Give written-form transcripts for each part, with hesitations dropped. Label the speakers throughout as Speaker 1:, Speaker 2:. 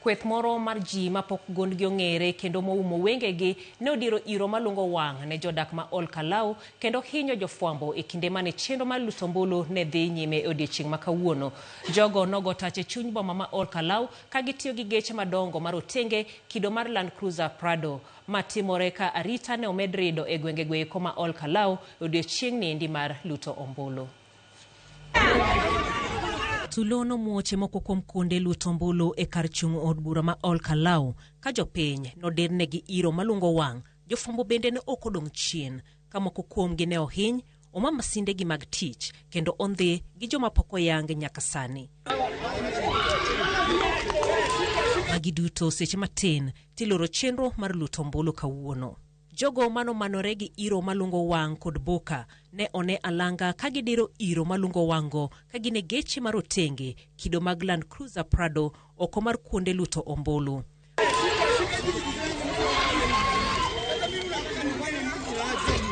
Speaker 1: Kweth moro mar ji mapok gondgi ong'ere kendo moumo wengegi ne odiro iro malungo wang' ne jodak ma Ol Kalou kendo hinyo jofwambo e kinde mane chenro mar luto ombulu ne dhi nyime e odiechieng' ma kawuono. Jogo nogo tach e chuny boma ma Ol Kalou ka gitiyo gi geche madongo mar otenge kido mar Land Cruiser Prado. Ma timore ka arita ne omed rido e gwengego eko ma Ol Kalou e odiechieng' endi mar luto ombulu. Tulono muoche moko kuom kuonde luto ombulu e kar chung' od bura ma Ol Kalou ka jopiny nodernegi iro malungo wang'. Jofwambo bende ne ok odong' chien ka moko kuomgi ne ohiny, oma masindegi mag tich kendo ondhi gi joma pok oyang nyaka sani. Magi duto seche matin tiloro chenro mar luto ombulu kawuono. Jogo manore gi iro malungo wang' kod boka ne one alanga ka gidiro iro malungo wang'go ka gine geche marotenge kido mag Land Cruiser Prado oko mar kuonde luto ombulu.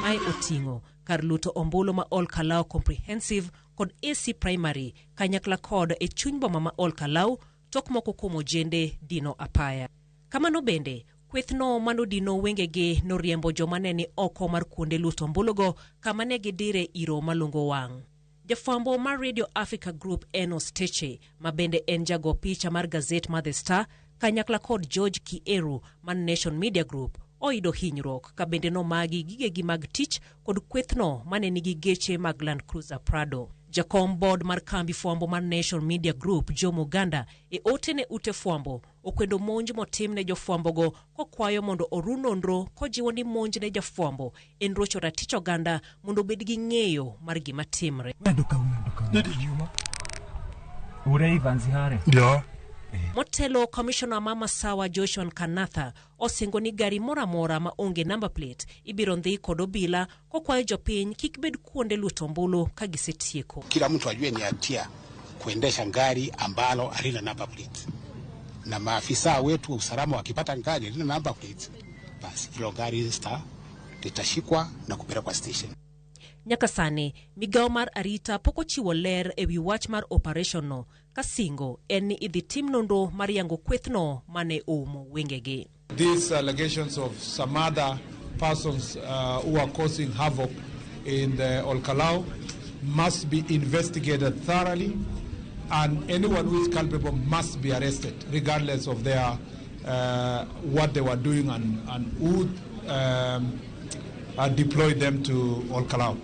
Speaker 1: Mae oting'o kar luto ombulu ma Ol Kalou Comprehensive kod AC Primary kanyakla kod e chuny boma ma Ol Kalou tok moko kuom ojende dino apaya. Kamano bende kwethno manodino wengegi noriembo joma ne ni oko mar kuonde luto ombulugo kama ne gidire iro malungo wang'. Jafwambo mar Radio Africa Group Enos Teche ma bende en jago picha mar gazet mar The Star kanyakla kod George Kieru mar Nation Media Group oido hinyruok ka bende nomagi gigegi mag tich kod kwethno mane nigi geche mag Land Cruiser Prado. Jakom board mar kambi fwambo mar Nation Media Group Joma e ote ne ute fwambo okwendo monj motim ne jofwambogo kokwayo mondo oru nonro kojiwo ni monj ne jofwambo en rocho ratich oganda mondo bed gi ng'eyo mar gima timre. Motelo Commissioner Mama Sawa Joshua Kanatha osingo ni gari moramora ma onge number plate ibiro ndhi kod obila kokwayo jopiny kik bed kuonde luto ombulu ka gisetieko.
Speaker 2: Kila mtu ajue ni hatia kuendesha gari ambalo halina number plate. Na maafisa wetu wa usalama wakipata gari halina number plate, basi hilo gari litashikwa na kupelekwa station.
Speaker 1: Nyaka sani migao mar arita poko chiwo ler e wi wach mar operation no kasingo en ni idhi tim nonro mar yango kwethno mane oumo wengegi.
Speaker 3: These allegations of some other persons who are causing havoc in the Ol Kalou must be investigated thoroughly, and anyone who is culpable must be arrested regardless of their what they were doing and who deployed them to Ol Kalou.